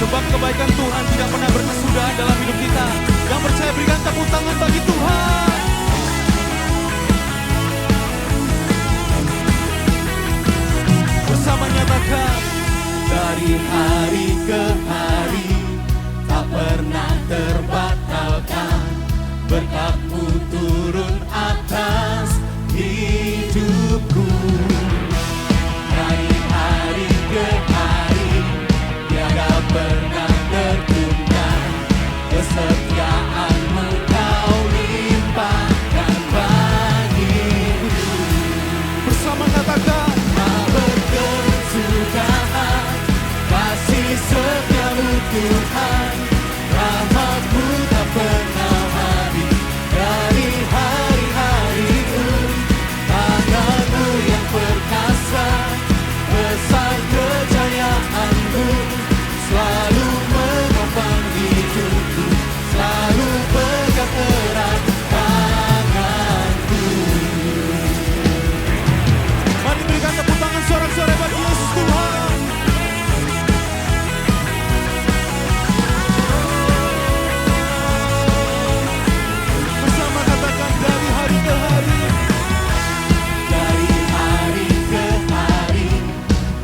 Sebab kebaikan Tuhan tidak pernah berkesudahan dalam hidup kita. Yang percaya berikan tepuk tangan bagi Tuhan. Bersama nyatakan, dari hari ke hari tak pernah terbatalkan, berkat-Mu turun atas hidupku. Dari hari ke hari tiada pernah tertunda, kesetiaan-Mu Kau limpahkan bagiku. Bersama katakan, tak berkesudahan kasih setia-Mu Tuhan, rahmat-Mu tak pernah habis dari hari-hariku. Tangan-Mu yang perkasa, besar kejayaan-Mu, selalu menopang hidupku, selalu pegang erat tanganku. Mari berikan tepuk tangan sorak-sorai bagi Yesus Tuhan. Bersama katakan, dari hari ke hari. Dari hari ke hari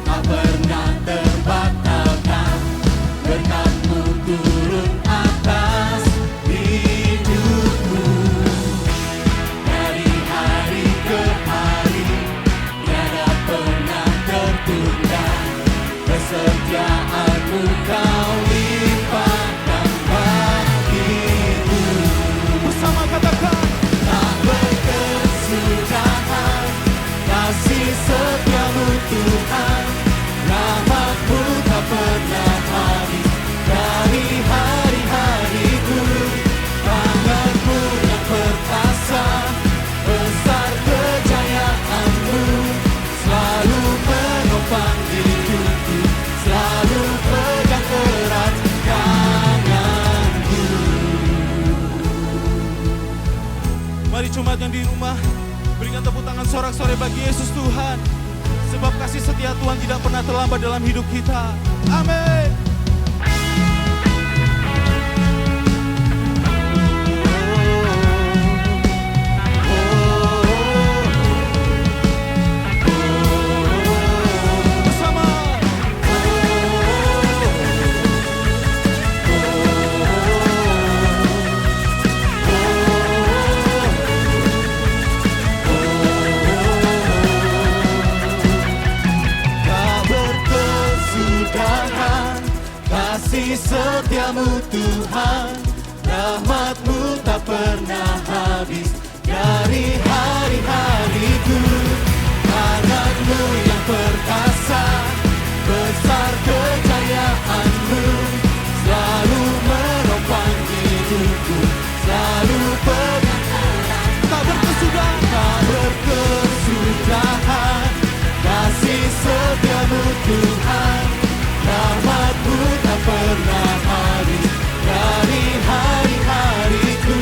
tak pernah terbatalkan, berkat-Mu turun atas hidupku. Dari hari ke hari tiada pernah tertunda, kesetiaan-Mu Kau limpahkan bagiku. Bersama katakan, tak berkesudahan kasih setia-Mu Tuhan, rahmat-Mu tak pernah habis dari hari-hariku. Tangan-Mu yang perkasa, besar kejayaan-Mu, selalu menopang hidupku, selalu pegang erat tanganku. Mari jemaat yang di rumah, berikan tepuk tangan sorak-sorai bagi Yesus Tuhan. Sebab kasih setia Tuhan tidak pernah terlambat dalam hidup kita. Amin. Bersama. Tak berkesudahan kasih setia-Mu Tuhan, rahmat-Mu tak pernah habis dari hari-hariku. Tangan-Mu yang perkasa, besar kejayaan-Mu, selalu menopang hidupku, selalu pegang erat. Tak berkesudahan kasih setia-Mu Tuhan, rahmat-Mu tak pernah habis dari hari-hariku.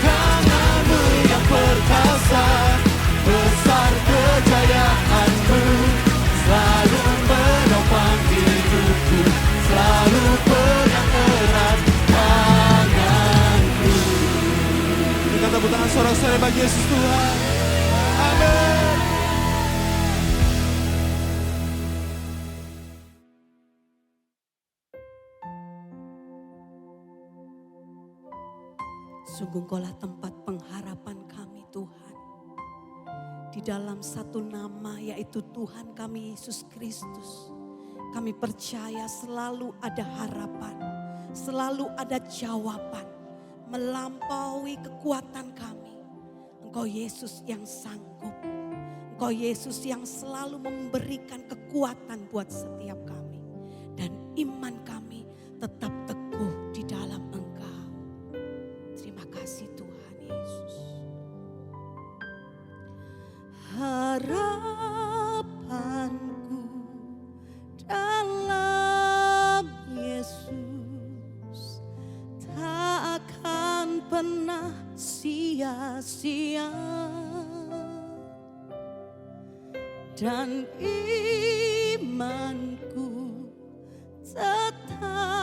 Tangan-Mu yang perkasa, besar kejayaan-Mu, selalu menopang hidupku, selalu pegang erat tanganku. Berikan tepuk tangan sorak-sorai bagi Yesus Tuhan. Amin. Sungguh Engkaulah tempat pengharapan kami Tuhan. Di dalam satu nama yaitu Tuhan kami Yesus Kristus. Kami percaya selalu ada harapan, selalu ada jawaban. Melampaui kekuatan kami. Engkau Yesus yang sanggup. Engkau Yesus yang selalu memberikan kekuatan buat setiap kami. Dan iman kami tetap teguh di dalam Engkau. Terima kasih Tuhan Yesus. Harapanku dalam Yesus tak akan pernah sia-sia. Dan imanku tetap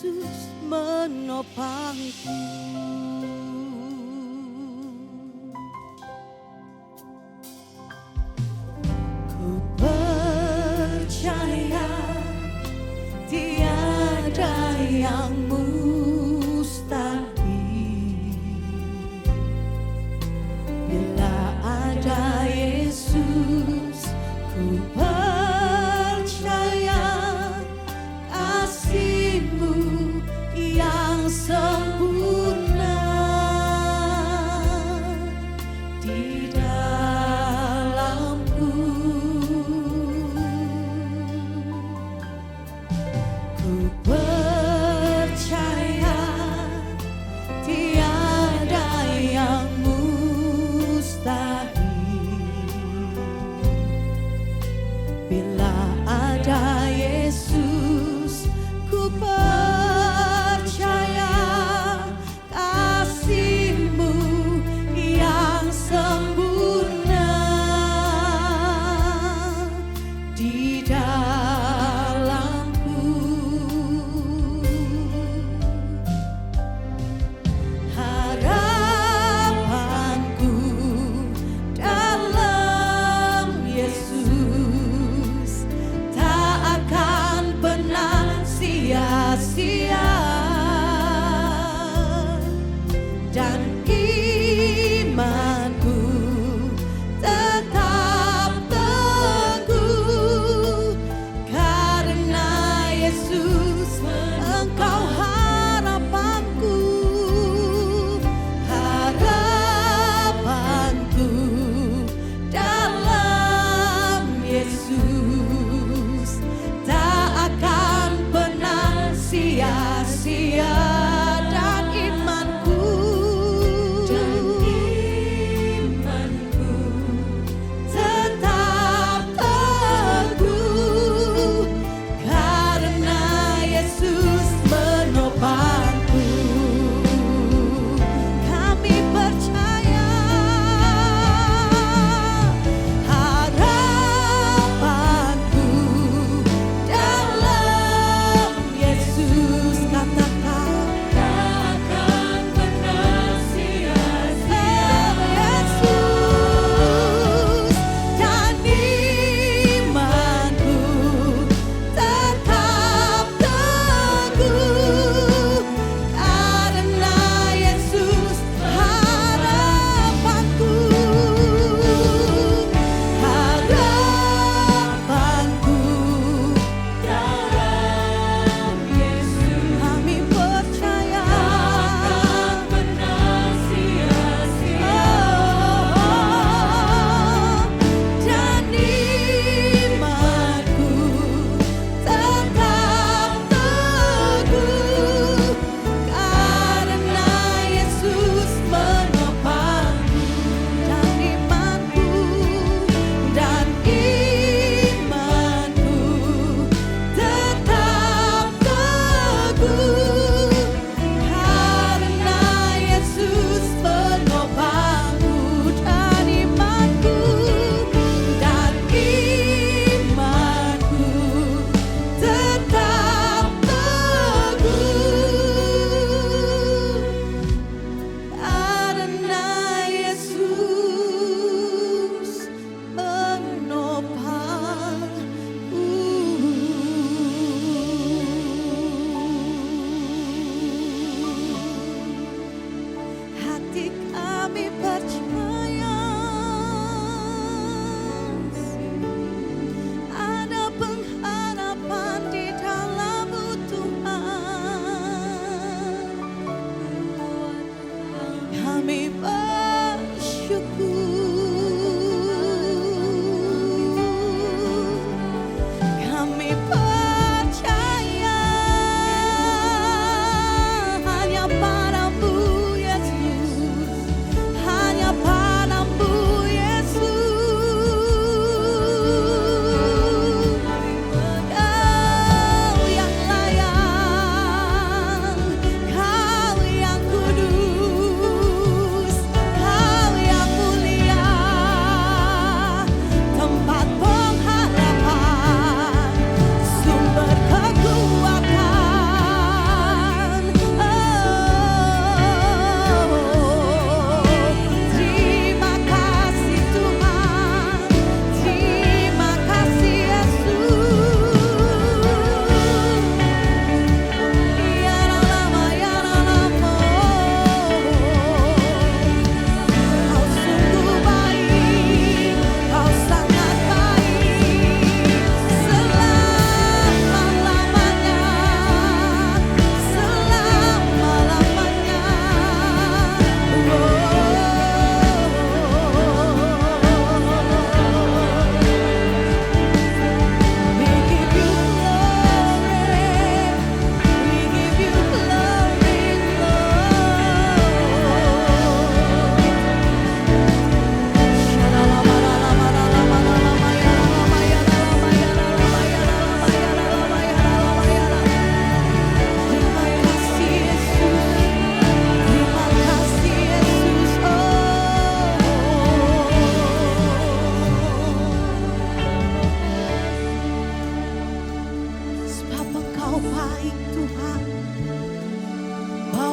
Yesus menopangku. Ku percaya tiada yang mustahil bila ada Yesus. Ku percaya kasih-Mu yang sempurna di dalamku. Ku percaya tiada yang mustahil bila ada Yesus. Ku percaya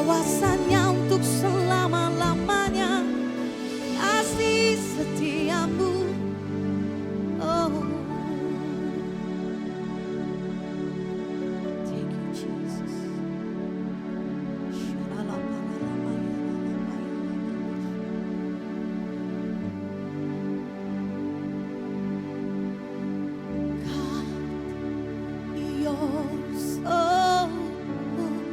kawasannya untuk selama-lamanya. Kasih setiamu, oh. Thank you, Jesus. God, you're so good.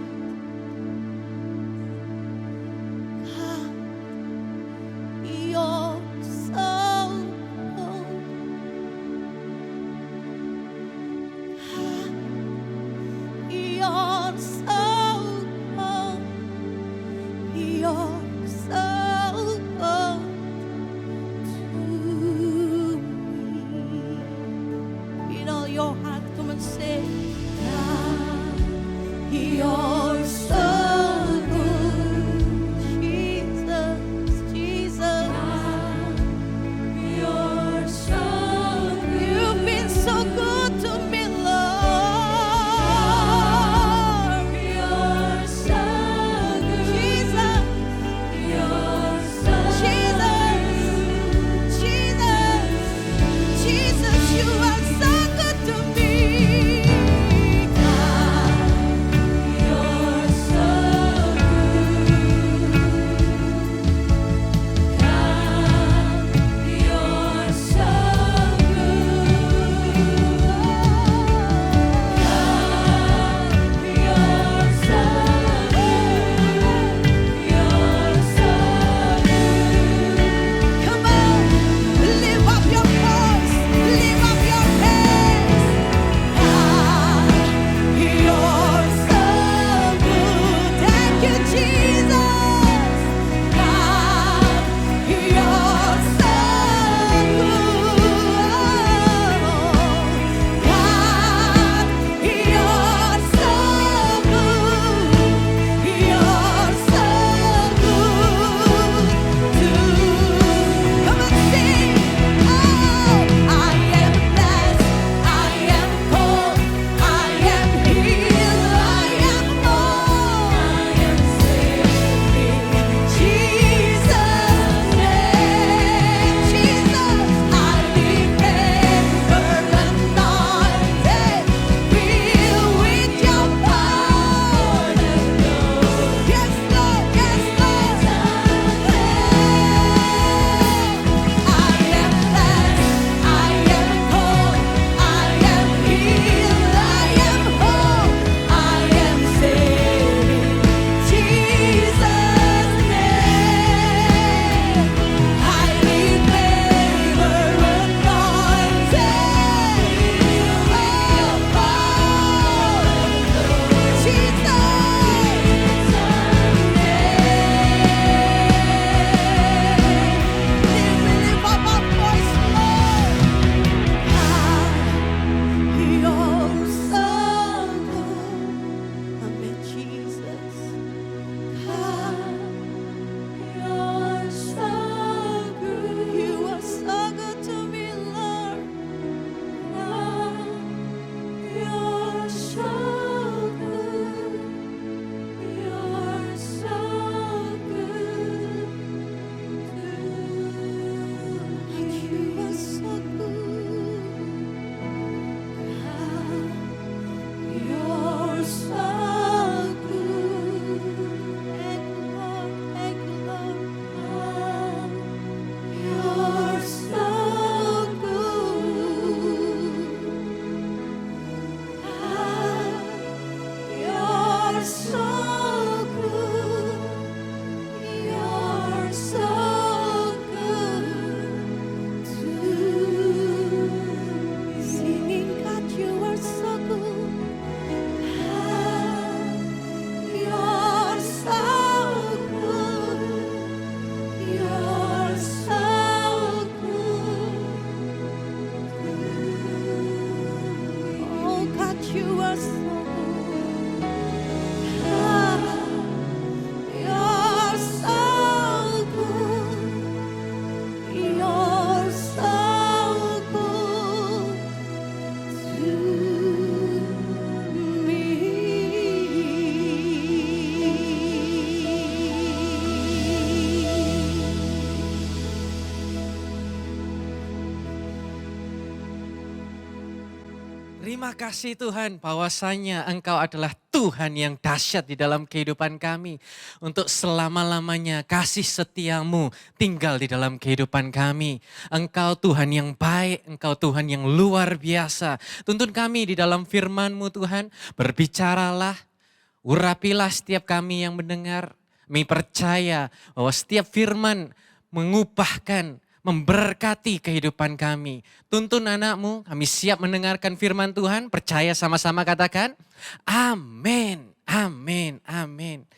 Terima kasih Tuhan bahwasanya Engkau adalah Tuhan yang dahsyat di dalam kehidupan kami. Untuk selama-lamanya kasih setiamu tinggal di dalam kehidupan kami. Engkau Tuhan yang baik, Engkau Tuhan yang luar biasa. Tuntun kami di dalam firman-Mu Tuhan, berbicaralah, urapilah setiap kami yang mendengar. Kami percaya bahwa setiap firman mengubahkan, memberkati kehidupan kami. Tuntun anak-Mu, kami siap mendengarkan firman Tuhan. Percaya sama-sama katakan, amin, amin, amin.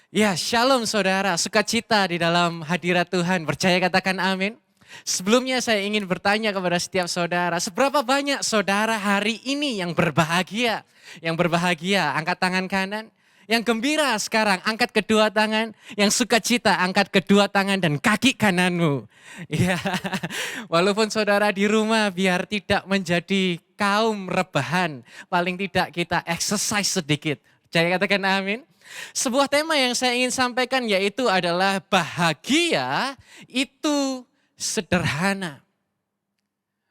Ya, shalom saudara, sukacita di dalam hadirat Tuhan. Percaya katakan amin. Sebelumnya saya ingin bertanya kepada setiap saudara, seberapa banyak saudara hari ini yang berbahagia? Yang berbahagia, angkat tangan kanan. Yang gembira sekarang, angkat kedua tangan. Yang sukacita, angkat kedua tangan dan kaki kananmu. Ya, walaupun saudara di rumah biar tidak menjadi kaum rebahan. Paling tidak kita exercise sedikit. Jadi katakan amin. Sebuah tema yang saya ingin sampaikan yaitu adalah bahagia itu sederhana.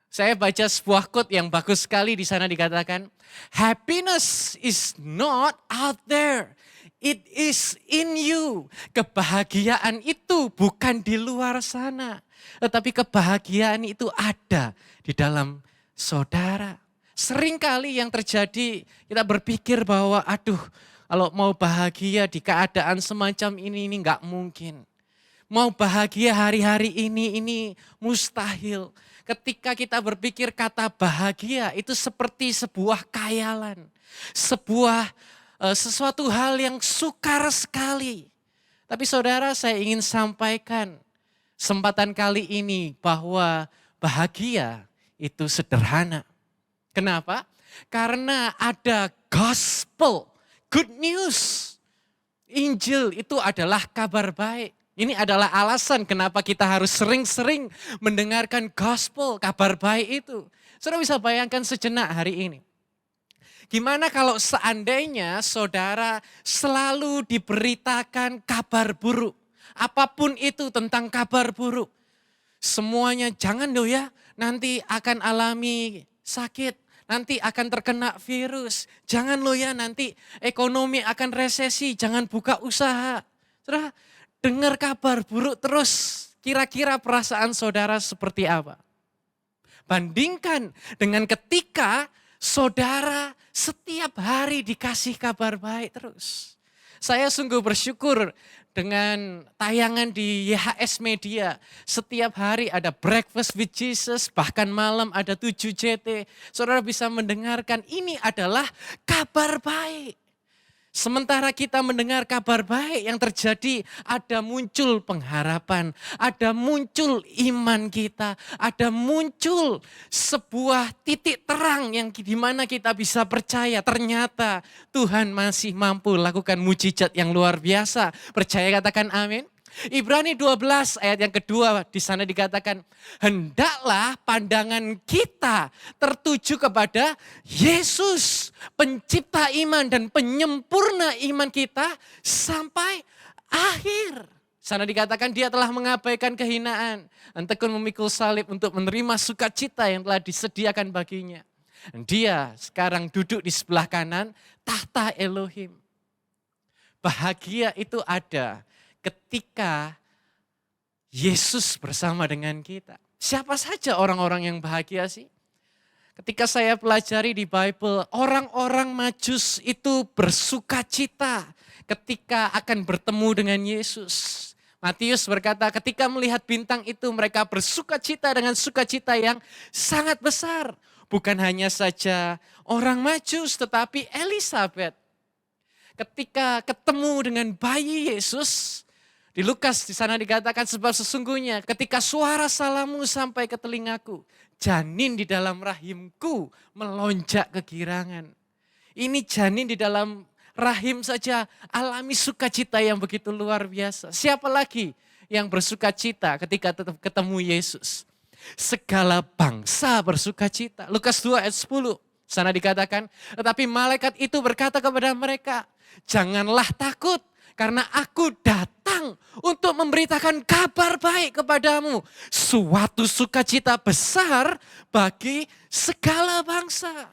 Saya baca sebuah quote yang bagus sekali di sana dikatakan, happiness is not out there, it is in you. Kebahagiaan itu bukan di luar sana, tetapi kebahagiaan itu ada di dalam saudara. Seringkali yang terjadi kita berpikir bahwa aduh kalau mau bahagia di keadaan semacam ini enggak mungkin. Mau bahagia hari-hari ini mustahil. Ketika kita berpikir kata bahagia itu seperti sebuah khayalan. Sesuatu hal yang sukar sekali. Tapi saudara, saya ingin sampaikan kesempatan kali ini bahwa bahagia itu sederhana. Kenapa? Karena ada gospel, good news. Injil itu adalah kabar baik. Ini adalah alasan kenapa kita harus sering-sering mendengarkan gospel, kabar baik itu. Saudara bisa bayangkan sejenak hari ini. Gimana kalau seandainya saudara selalu diberitakan kabar buruk. Apapun itu tentang kabar buruk. Semuanya jangan loh ya, nanti akan alami sakit. Nanti akan terkena virus. Jangan loh ya, nanti ekonomi akan resesi, jangan buka usaha. Saudara, dengar kabar buruk terus, kira-kira perasaan saudara seperti apa? Bandingkan dengan ketika saudara setiap hari dikasih kabar baik terus. Saya sungguh bersyukur dengan tayangan di YHS Media. Setiap hari ada Breakfast with Jesus, bahkan malam ada 7JT. Saudara bisa mendengarkan, ini adalah kabar baik. Sementara kita mendengar kabar baik yang terjadi, ada muncul pengharapan, ada muncul iman kita, ada muncul sebuah titik terang yang dimana kita bisa percaya ternyata Tuhan masih mampu lakukan mujizat yang luar biasa. Percaya katakan amin. Ibrani 12 ayat yang kedua di sana dikatakan, hendaklah pandangan kita tertuju kepada Yesus, pencipta iman dan penyempurna iman kita sampai akhir. Sana dikatakan dia telah mengabaikan kehinaan dan tekun memikul salib untuk menerima sukacita yang telah disediakan baginya. Dan dia sekarang duduk di sebelah kanan tahta Elohim. Bahagia itu ada ketika Yesus bersama dengan kita. Siapa saja orang-orang yang bahagia sih? Ketika saya pelajari di Bible, orang-orang Majus itu bersukacita ketika akan bertemu dengan Yesus. Matius berkata ketika melihat bintang itu mereka bersukacita dengan sukacita yang sangat besar. Bukan hanya saja orang Majus tetapi Elisabet. Ketika ketemu dengan bayi Yesus, di Lukas di sana dikatakan sebab sesungguhnya ketika suara salamu sampai ke telingaku, janin di dalam rahimku melonjak kegirangan. Ini janin di dalam rahim saja alami sukacita yang begitu luar biasa. Siapa lagi yang bersukacita ketika ketemu Yesus? Segala bangsa bersukacita. Lukas 2 ayat 10. Sana dikatakan, tetapi malaikat itu berkata kepada mereka, janganlah takut. Karena aku datang untuk memberitakan kabar baik kepadamu. Suatu sukacita besar bagi segala bangsa.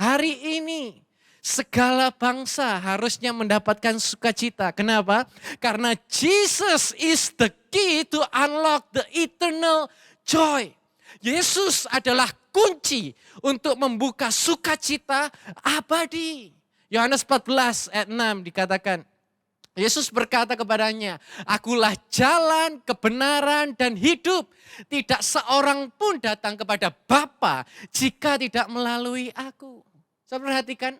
Hari ini segala bangsa harusnya mendapatkan sukacita. Kenapa? Karena Jesus is the key to unlock the eternal joy. Yesus adalah kunci untuk membuka sukacita abadi. Yohanes 14 ayat 6 dikatakan, Yesus berkata kepadanya, "Akulah jalan, kebenaran, dan hidup. Tidak seorang pun datang kepada Bapa jika tidak melalui aku." Saya perhatikan,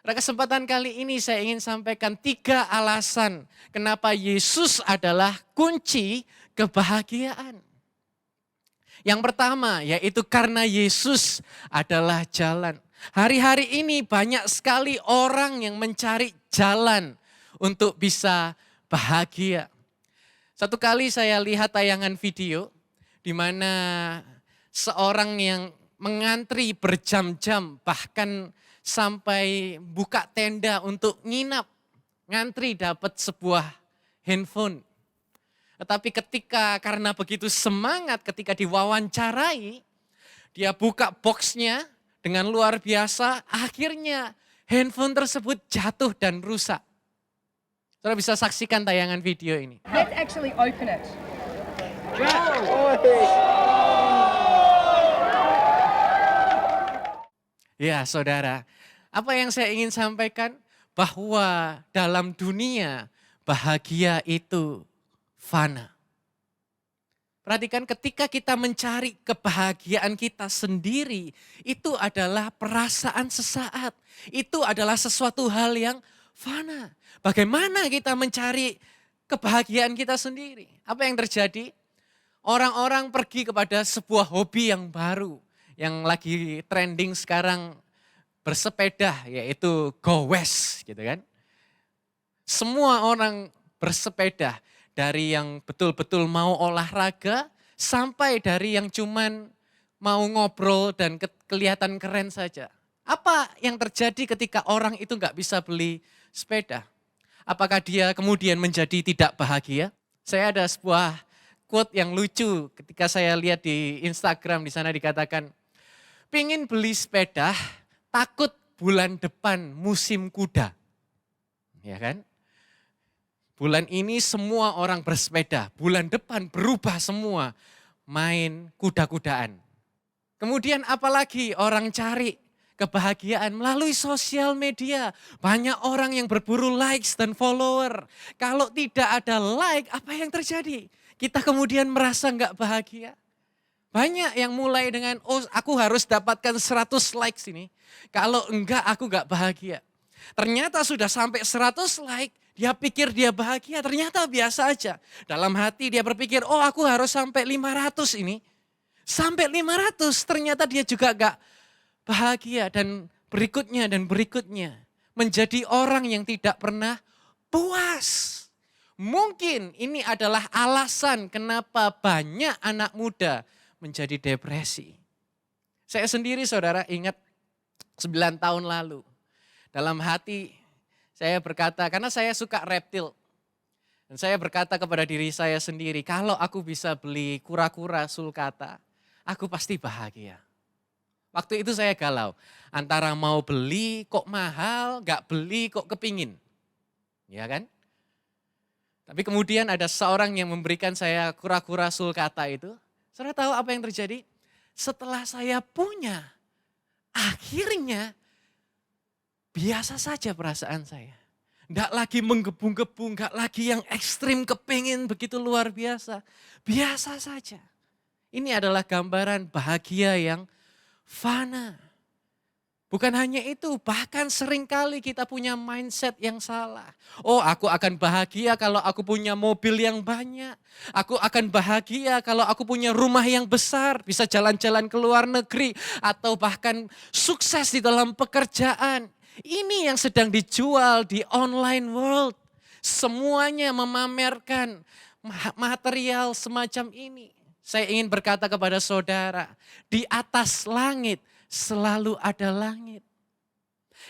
pada kesempatan kali ini saya ingin sampaikan 3 alasan kenapa Yesus adalah kunci kebahagiaan. Yang pertama yaitu karena Yesus adalah jalan. Hari-hari ini banyak sekali orang yang mencari jalan untuk bisa bahagia. Satu kali saya lihat tayangan video di mana seorang yang mengantri berjam-jam bahkan sampai buka tenda untuk nginap. Ngantri dapat sebuah handphone. Tetapi karena begitu semangat ketika diwawancarai, dia buka boxnya dengan luar biasa, akhirnya handphone tersebut jatuh dan rusak. Saudara bisa saksikan tayangan video ini. Let's actually open it. Ya saudara, apa yang saya ingin sampaikan? Bahwa dalam dunia bahagia itu fana. Perhatikan ketika kita mencari kebahagiaan kita sendiri, itu adalah perasaan sesaat. Itu adalah sesuatu hal yang fana. Bagaimana kita mencari kebahagiaan kita sendiri? Apa yang terjadi? Orang-orang pergi kepada sebuah hobi yang baru. Yang lagi trending sekarang bersepeda, yaitu go west gitu kan. Semua orang bersepeda. Dari yang betul-betul mau olahraga, sampai dari yang cuman mau ngobrol dan kelihatan keren saja. Apa yang terjadi ketika orang itu nggak bisa beli sepeda? Apakah dia kemudian menjadi tidak bahagia? Saya ada sebuah quote yang lucu ketika saya lihat di Instagram, di sana dikatakan, "Pingin beli sepeda, takut bulan depan musim kuda." Ya kan? Bulan ini semua orang bersepeda, bulan depan berubah semua, main kuda-kudaan. Kemudian apalagi orang cari kebahagiaan melalui sosial media. Banyak orang yang berburu likes dan follower. Kalau tidak ada like, apa yang terjadi? Kita kemudian merasa enggak bahagia. Banyak yang mulai dengan, oh aku harus dapatkan 100 likes ini. Kalau enggak aku enggak bahagia. Ternyata sudah sampai 100 like, dia pikir dia bahagia, ternyata biasa aja. Dalam hati dia berpikir, oh aku harus sampai 500 ini. Sampai 500 ternyata dia juga gak bahagia. Dan berikutnya. Menjadi orang yang tidak pernah puas. Mungkin ini adalah alasan kenapa banyak anak muda menjadi depresi. Saya sendiri saudara ingat 9 tahun lalu. Dalam hati saya berkata, karena saya suka reptil. Dan saya berkata kepada diri saya sendiri, kalau aku bisa beli kura-kura sulcata, aku pasti bahagia. Waktu itu saya galau, antara mau beli kok mahal, gak beli kok kepingin. Ya kan? Tapi kemudian ada seorang yang memberikan saya kura-kura sulcata itu. Saudara tahu apa yang terjadi? Setelah saya punya, akhirnya biasa saja perasaan saya. Enggak lagi menggebu-gebu, enggak lagi yang ekstrim kepingin begitu luar biasa. Biasa saja. Ini adalah gambaran bahagia yang fana. Bukan hanya itu, bahkan seringkali kita punya mindset yang salah. Oh, aku akan bahagia kalau aku punya mobil yang banyak. Aku akan bahagia kalau aku punya rumah yang besar, bisa jalan-jalan ke luar negeri, atau bahkan sukses di dalam pekerjaan. Ini yang sedang dijual di online world. Semuanya memamerkan material semacam ini. Saya ingin berkata kepada saudara, di atas langit selalu ada langit.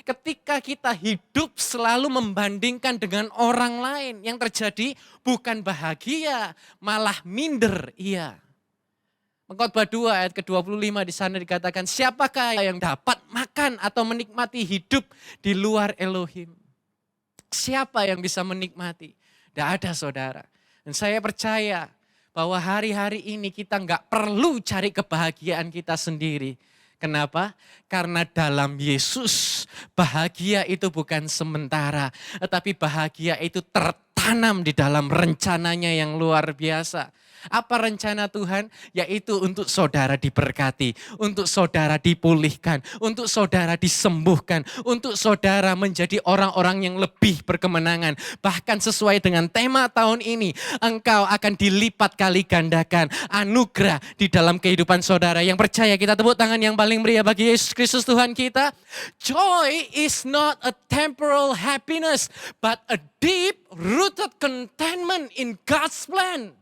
Ketika kita hidup selalu membandingkan dengan orang lain, yang terjadi bukan bahagia, malah minder, iya. Pengkhotbah 2 ayat ke-25 di sana dikatakan, siapakah yang dapat makan atau menikmati hidup di luar Elohim? Siapa yang bisa menikmati? Tidak ada saudara. Dan saya percaya bahwa hari-hari ini kita nggak perlu cari kebahagiaan kita sendiri. Kenapa? Karena dalam Yesus bahagia itu bukan sementara. Tetapi bahagia itu tertanam di dalam rencananya yang luar biasa. Apa rencana Tuhan? Yaitu untuk saudara diberkati, untuk saudara dipulihkan, untuk saudara disembuhkan, untuk saudara menjadi orang-orang yang lebih berkemenangan. Bahkan sesuai dengan tema tahun ini, engkau akan dilipat kali gandakan anugerah di dalam kehidupan saudara. Yang percaya kita tepuk tangan yang paling meriah bagi Yesus Kristus Tuhan kita. Joy is not a temporal happiness, but a deep rooted contentment in God's plan.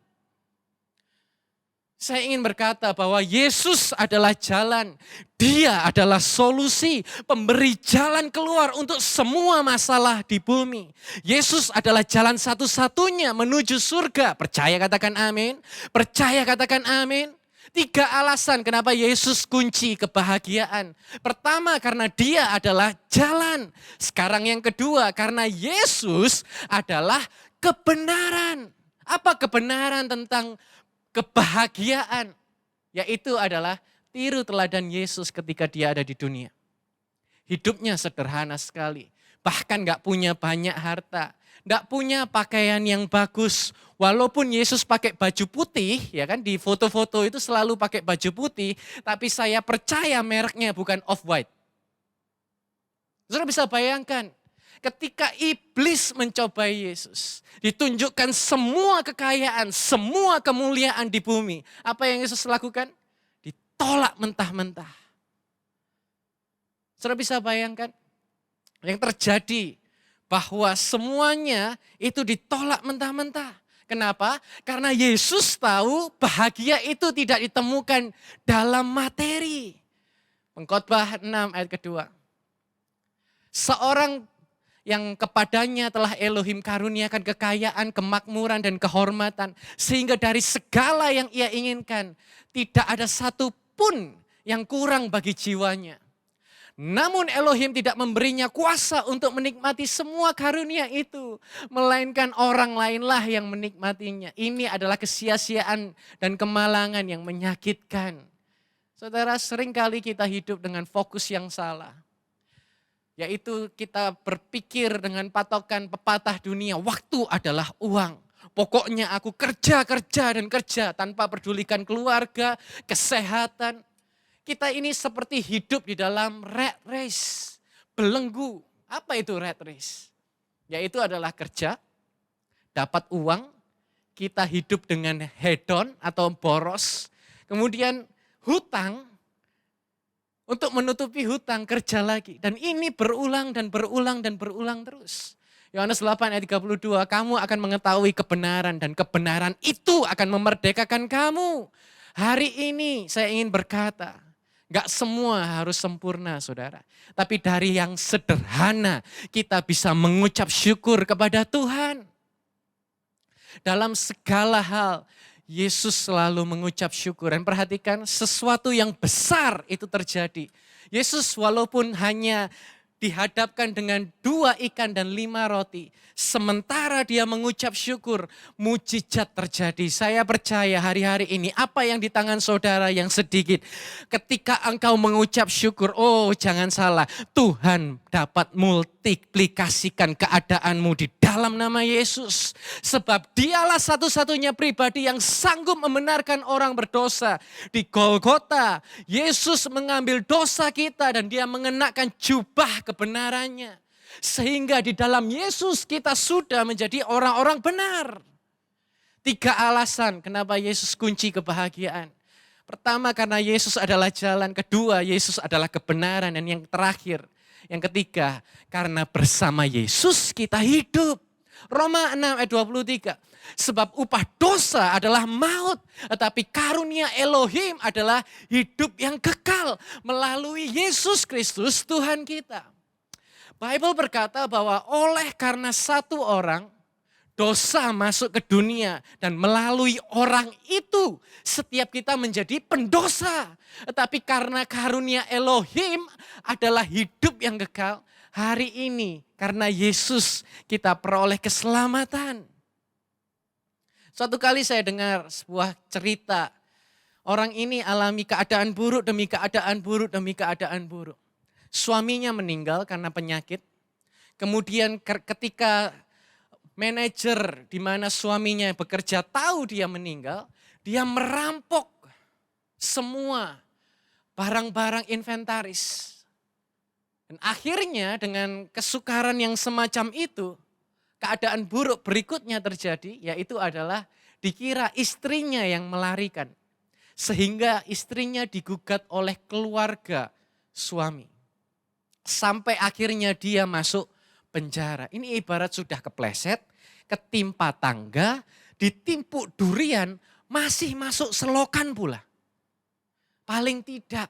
Saya ingin berkata bahwa Yesus adalah jalan, Dia adalah solusi, pemberi jalan keluar untuk semua masalah di bumi. Yesus adalah jalan satu-satunya menuju surga. Percaya katakan amin, percaya katakan amin. 3 alasan kenapa Yesus kunci kebahagiaan. Pertama, karena Dia adalah jalan. Sekarang yang kedua, karena Yesus adalah kebenaran. Apa kebenaran tentang kebahagiaan? Yaitu adalah tiru teladan Yesus ketika Dia ada di dunia. Hidupnya sederhana sekali. Bahkan gak punya banyak harta. Gak punya pakaian yang bagus. Walaupun Yesus pakai baju putih, ya kan, di foto-foto itu selalu pakai baju putih. Tapi saya percaya mereknya bukan Off-White. Saudara bisa bayangkan, ketika iblis mencobai Yesus, ditunjukkan semua kekayaan, semua kemuliaan di bumi. Apa yang Yesus lakukan? Ditolak mentah-mentah. Saudara bisa bayangkan yang terjadi bahwa semuanya itu ditolak mentah-mentah. Kenapa? Karena Yesus tahu bahagia itu tidak ditemukan dalam materi. Pengkhotbah 6 ayat kedua. Seorang yang kepadanya telah Elohim karuniakan kekayaan, kemakmuran, dan kehormatan. Sehingga dari segala yang ia inginkan, tidak ada satu pun yang kurang bagi jiwanya. Namun Elohim tidak memberinya kuasa untuk menikmati semua karunia itu. Melainkan orang lainlah yang menikmatinya. Ini adalah kesia-siaan dan kemalangan yang menyakitkan. Saudara, seringkali kita hidup dengan fokus yang salah. Yaitu kita berpikir dengan patokan pepatah dunia, waktu adalah uang. Pokoknya aku kerja dan kerja tanpa pedulikan keluarga, kesehatan. Kita ini seperti hidup di dalam rat race, belenggu. Apa itu rat race? Yaitu adalah kerja, dapat uang, kita hidup dengan hedon atau boros, kemudian hutang, untuk menutupi hutang, kerja lagi. Dan ini berulang dan berulang dan berulang terus. Yohanes 8 ayat 32, kamu akan mengetahui kebenaran dan kebenaran itu akan memerdekakan kamu. Hari ini saya ingin berkata, gak semua harus sempurna saudara. Tapi dari yang sederhana kita bisa mengucap syukur kepada Tuhan. Dalam segala hal, Yesus selalu mengucap syukur. Dan perhatikan, sesuatu yang besar itu terjadi. Yesus walaupun hanya dihadapkan dengan 2 ikan dan 5 roti. Sementara dia mengucap syukur, mujizat terjadi. Saya percaya hari-hari ini apa yang di tangan saudara yang sedikit. Ketika engkau mengucap syukur, oh jangan salah. Tuhan dapat multiplikasikan keadaanmu di dalam nama Yesus. Sebab dialah satu-satunya pribadi yang sanggup membenarkan orang berdosa. Di Golgota, Yesus mengambil dosa kita dan dia mengenakan jubah kebenarannya. Sehingga di dalam Yesus kita sudah menjadi orang-orang benar. 3 alasan kenapa Yesus kunci kebahagiaan. Pertama, karena Yesus adalah jalan. Kedua, Yesus adalah kebenaran. Dan yang terakhir, yang ketiga, karena bersama Yesus kita hidup. Roma 6 ayat 23. Sebab upah dosa adalah maut. Tetapi karunia Elohim adalah hidup yang kekal melalui Yesus Kristus Tuhan kita. Bible berkata bahwa oleh karena satu orang, dosa masuk ke dunia dan melalui orang itu setiap kita menjadi pendosa. Tetapi karena karunia Elohim adalah hidup yang kekal, hari ini karena Yesus kita peroleh keselamatan. Suatu kali saya dengar sebuah cerita, orang ini alami keadaan buruk demi keadaan buruk demi keadaan buruk. Suaminya meninggal karena penyakit. Kemudian ketika manajer di mana suaminya bekerja tahu dia meninggal, dia merampok semua barang-barang inventaris. Dan akhirnya dengan kesukaran yang semacam itu, keadaan buruk berikutnya terjadi, yaitu adalah dikira istrinya yang melarikan. Sehingga istrinya digugat oleh keluarga suami. Sampai akhirnya dia masuk penjara. Ini ibarat sudah kepleset, ketimpa tangga, ditimpuk durian, masih masuk selokan pula. Paling tidak,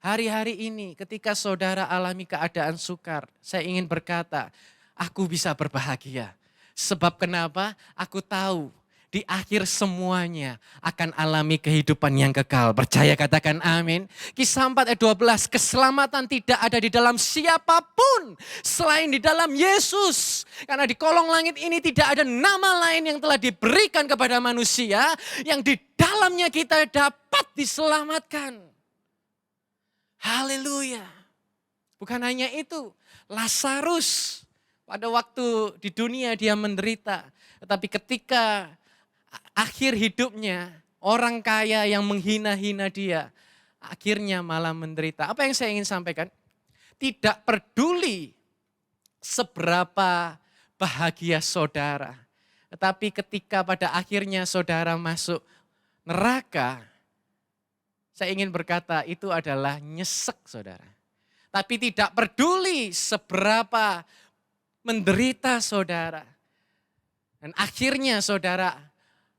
hari-hari ini ketika saudara alami keadaan sukar, saya ingin berkata, aku bisa berbahagia. Sebab kenapa? Aku tahu di akhir semuanya akan alami kehidupan yang kekal. Percaya, katakan amin. Kisah 4 ayat 12, keselamatan tidak ada di dalam siapapun selain di dalam Yesus. Karena di kolong langit ini tidak ada nama lain yang telah diberikan kepada manusia yang di dalamnya kita dapat diselamatkan. Haleluya. Bukan hanya itu, Lazarus pada waktu di dunia dia menderita. Tetapi ketika akhir hidupnya, orang kaya yang menghina-hina dia, akhirnya malah menderita. Apa yang saya ingin sampaikan? Tidak peduli seberapa bahagia saudara. Tetapi ketika pada akhirnya saudara masuk neraka, saya ingin berkata itu adalah nyesek saudara. Tapi tidak peduli seberapa menderita saudara. Dan akhirnya saudara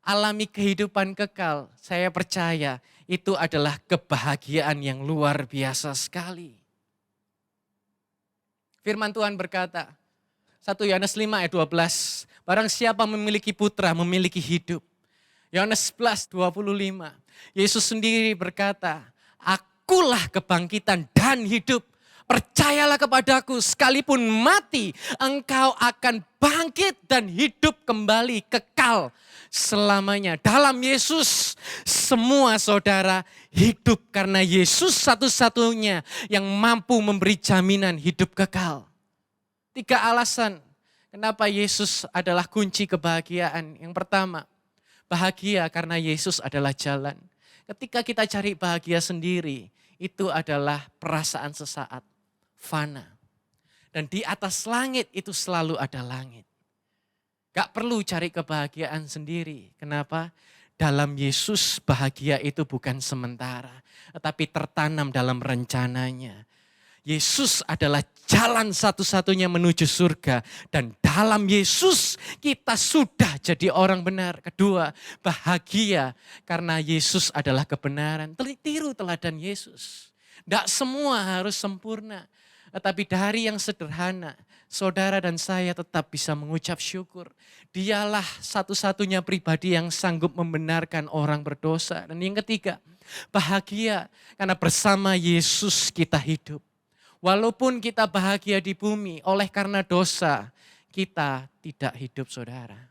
alami kehidupan kekal, saya percaya itu adalah kebahagiaan yang luar biasa sekali. Firman Tuhan berkata, 1 Yohanes 5 ayat 12, barang siapa memiliki putra memiliki hidup. Yohanes 11, 25, Yesus sendiri berkata, akulah kebangkitan dan hidup. Percayalah kepadaku, sekalipun mati, engkau akan bangkit dan hidup kembali kekal selamanya. Dalam Yesus, semua saudara hidup karena Yesus satu-satunya yang mampu memberi jaminan hidup kekal. 3 alasan kenapa Yesus adalah kunci kebahagiaan. Yang pertama, bahagia karena Yesus adalah jalan. Ketika kita cari bahagia sendiri, itu adalah perasaan sesaat. Fana. Dan di atas langit itu selalu ada langit. Gak perlu cari kebahagiaan sendiri. Kenapa? Dalam Yesus bahagia itu bukan sementara. Tetapi tertanam dalam rencananya. Yesus adalah jalan satu-satunya menuju surga. Dan dalam Yesus kita sudah jadi orang benar. Kedua, bahagia karena Yesus adalah kebenaran. Tiru teladan Yesus. Tidak semua harus sempurna. Tetapi dari yang sederhana, saudara dan saya tetap bisa mengucap syukur. Dialah satu-satunya pribadi yang sanggup membenarkan orang berdosa. Dan yang ketiga, bahagia karena bersama Yesus kita hidup. Walaupun kita bahagia di bumi, oleh karena dosa, kita tidak hidup saudara.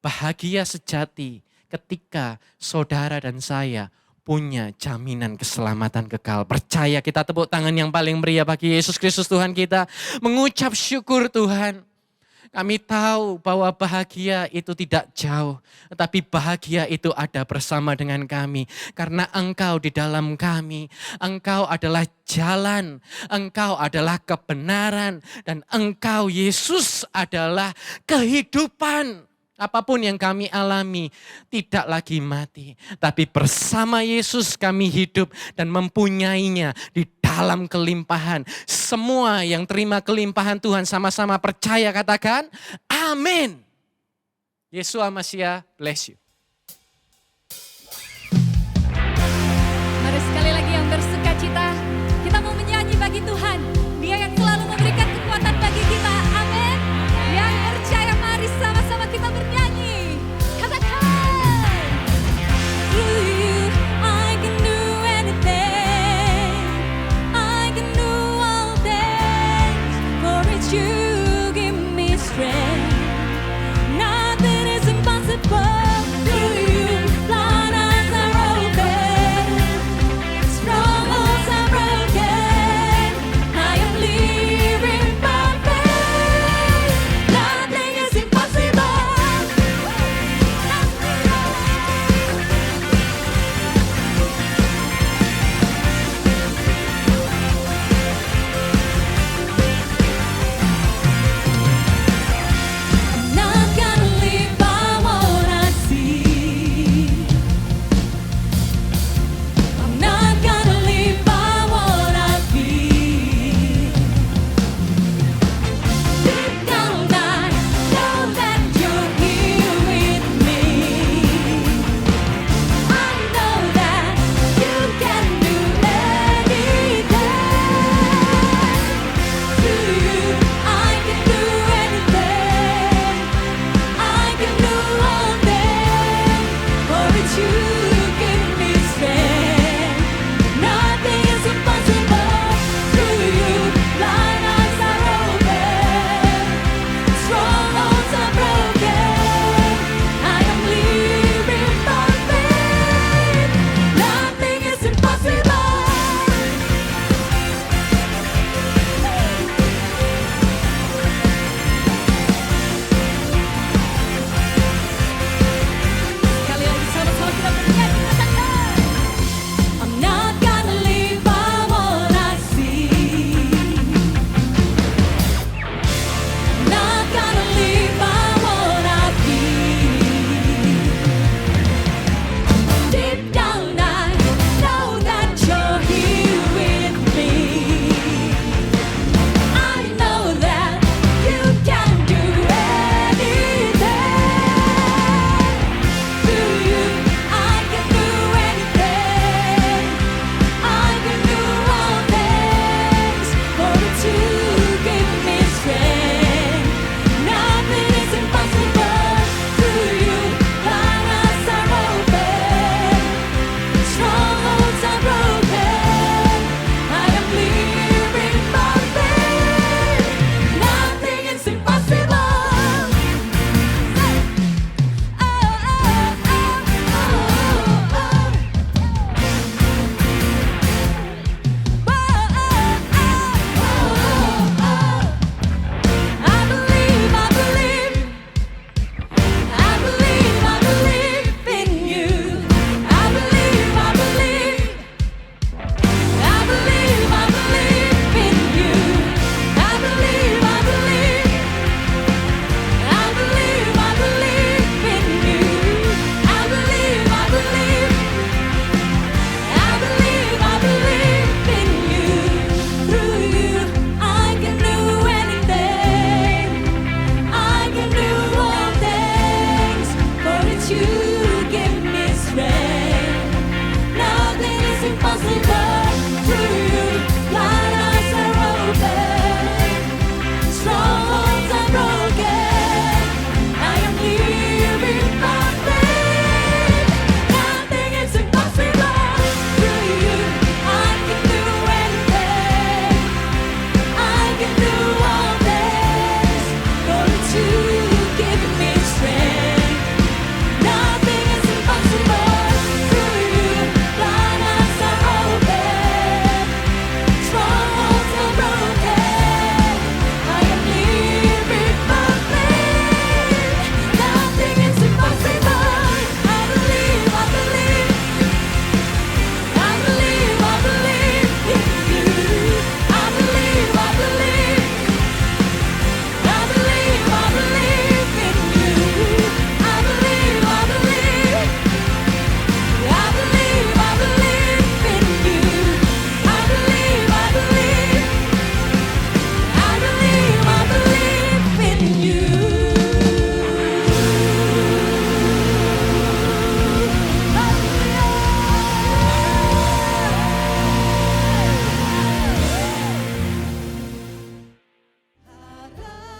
Bahagia sejati ketika saudara dan saya punya jaminan keselamatan kekal. Percaya, kita tepuk tangan yang paling meriah bagi Yesus Kristus Tuhan kita. Mengucap syukur Tuhan. Kami tahu bahwa bahagia itu tidak jauh. Tetapi bahagia itu ada bersama dengan kami. Karena Engkau di dalam kami. Engkau adalah jalan. Engkau adalah kebenaran. Dan Engkau Yesus adalah kehidupan. Apapun yang kami alami tidak lagi mati. Tapi bersama Yesus kami hidup dan mempunyainya di dalam kelimpahan. Semua yang terima kelimpahan Tuhan sama-sama percaya, katakan amin. Yeshua Masiah bless you. Mari sekali lagi yang bersuka cita, kita mau menyanyi bagi Tuhan. Dia yang selalu memberikan kekuatan bagi kita. Amin. Yang percaya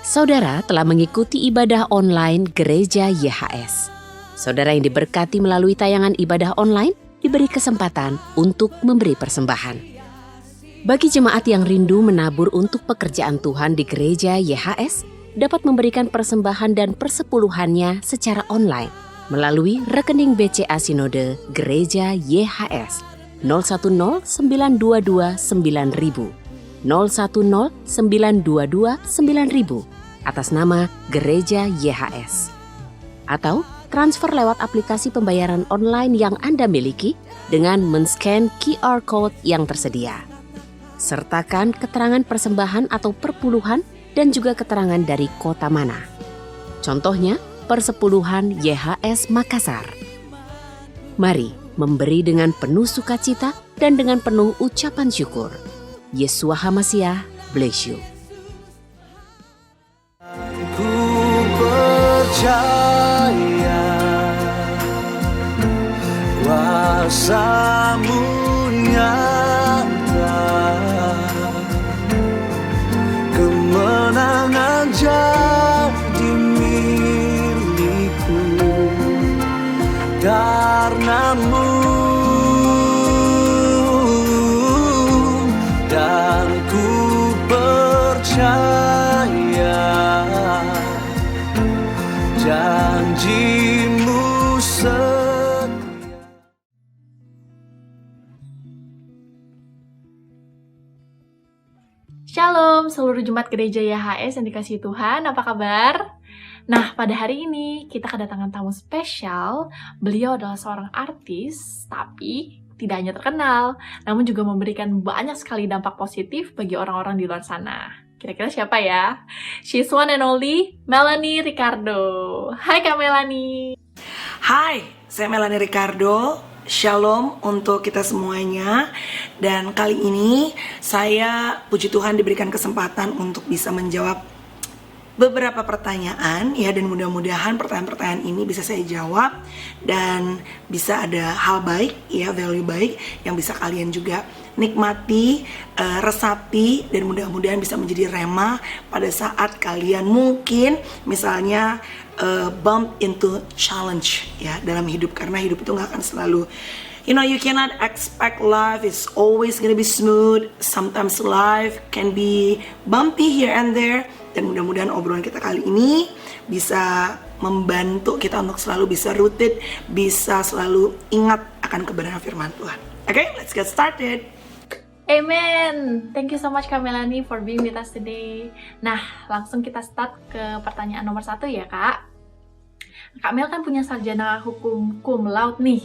Saudara telah mengikuti ibadah online Gereja YHS. Saudara yang diberkati melalui tayangan ibadah online diberi kesempatan untuk memberi persembahan. Bagi jemaat yang rindu menabur untuk pekerjaan Tuhan di Gereja YHS, dapat memberikan persembahan dan persepuluhannya secara online melalui rekening BCA Sinode Gereja YHS 010 922 9000 010 922 9000 atas nama Gereja YHS. Atau transfer lewat aplikasi pembayaran online yang Anda miliki dengan men-scan QR Code yang tersedia. Sertakan keterangan persembahan atau perpuluhan dan juga keterangan dari kota mana. Contohnya, Persepuluhan YHS Makassar. Mari memberi dengan penuh sukacita dan dengan penuh ucapan syukur. Yesua HaMasiah bless you. Ku percaya kuasa-Mu nyata, kemenangan jadi milikku karena-Mu, dan ku percaya janji-Mu setia. Shalom seluruh jemaat gereja YHS yang dikasihi Tuhan, apa kabar? Nah, pada hari ini kita kedatangan tamu spesial. Beliau adalah seorang artis, tapi tidak hanya terkenal, namun juga memberikan banyak sekali dampak positif bagi orang-orang di luar sana. Kira-kira siapa ya? She's one and only Melanie Ricardo. Hai Kak Melanie. Hai, saya Melanie Ricardo. Shalom untuk kita semuanya. Dan kali ini saya, puji Tuhan, diberikan kesempatan untuk bisa menjawab beberapa pertanyaan ya, dan mudah-mudahan pertanyaan-pertanyaan ini bisa saya jawab dan bisa ada hal baik ya, value baik yang bisa kalian juga nikmati, resapi, dan mudah-mudahan bisa menjadi rema pada saat kalian mungkin misalnya bump into challenge ya dalam hidup, karena hidup itu nggak akan selalu, you cannot expect life is always gonna be smooth. Sometimes life can be bumpy here and there. Dan mudah-mudahan obrolan kita kali ini bisa membantu kita untuk selalu bisa rooted, bisa selalu ingat akan kebenaran firman Tuhan. Okay, let's get started. Amen. Thank you so much Kak Melanie for being with us today. Nah, langsung kita start ke pertanyaan nomor 1 ya Kak. Kak Mel kan punya sarjana hukum cum laude nih.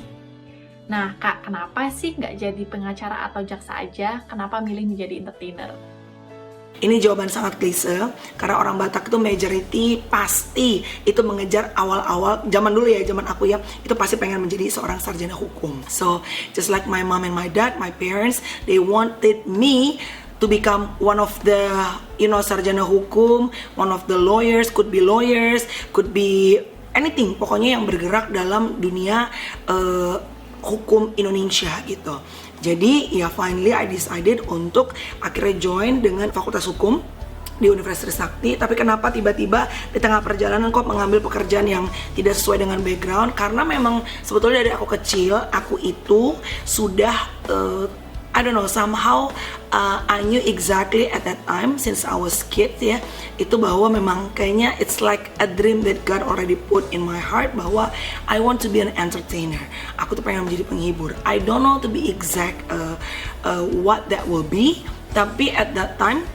Nah Kak, kenapa sih nggak jadi pengacara atau jaksa aja? Kenapa milih menjadi entertainer? Ini jawaban sangat klise, karena orang Batak itu majority pasti itu mengejar awal-awal, zaman dulu ya, zaman aku ya, itu pasti pengen menjadi seorang sarjana hukum. So, just like my mom and my dad, my parents, they wanted me to become one of the, sarjana hukum, one of the lawyers, could be anything, pokoknya yang bergerak dalam dunia hukum Indonesia gitu. Jadi ya finally I decided untuk akhirnya join dengan Fakultas Hukum di Universitas Trisakti. Tapi kenapa tiba-tiba di tengah perjalanan kok mengambil pekerjaan yang tidak sesuai dengan background? Karena memang sebetulnya dari aku kecil, aku itu sudah I don't know, somehow I knew exactly at that time since I was kid ya, itu bahwa memang kayaknya it's like a dream that God already put in my heart, bahwa I want to be an entertainer. Aku tuh pengen menjadi penghibur. I don't know to be exact what that will be, tapi at that time